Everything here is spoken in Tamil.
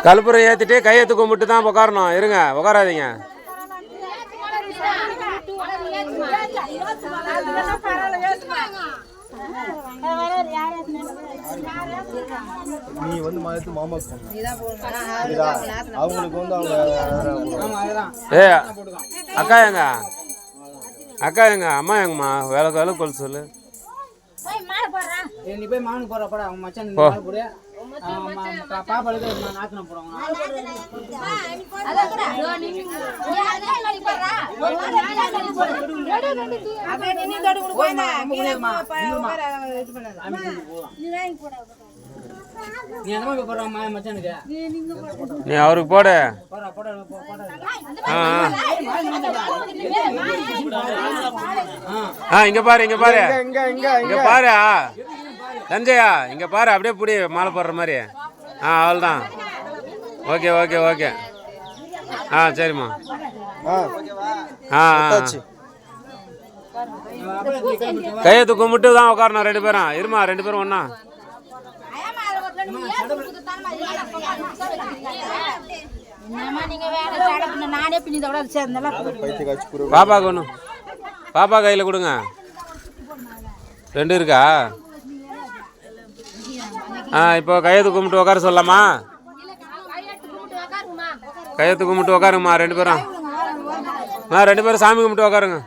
கல்புரம் ஏத்திட்டு கையெழுத்து கும்பிட்டு தான் உட்காரணும். இருங்க, உட்காராதீங்க. நீ வந்து மாத்து மாமா அவங்களுக்கு வந்து அவங்க அக்கா எங்க அக்கா எங்க அம்மா எங்கம்மா வேலை வேலை கொல் சொல்லு. நீ போய் மானுக்கு போறப்பட அவங்க மச்சான் போடு பாப்பாளுக்கு நாத்தன போடுவாங்க. நீ என்ன மாதிரி போடுற மச்சானுக்கு நீ அவருக்கு போடு. இங்க பாரு இங்க பாரு இங்க பாரு சஞ்சயா இங்க பாரு. அப்படியே புடி மாலை போடுற மாதிரி. அவ்வளோதான். Okay okay okay. சரிம்மா. கையெழுத்து கும்பிட்டு தான் உட்காரணும் 2 பேரும். இருமா 2 பேரும் ஒண்ணா. பாப்பாக்கு ஒன்று பாப்பா கையில் கொடுங்க. 2 இருக்கா? இப்போ கையெழுத்து கும்பிட்டு உட்கார சொல்லலாமா? கையெழுத்து கும்பிட்டு உட்காருங்கம்மா 2 பேரும். 2 பேரும் சாமி கும்பிட்டு உட்காருங்க.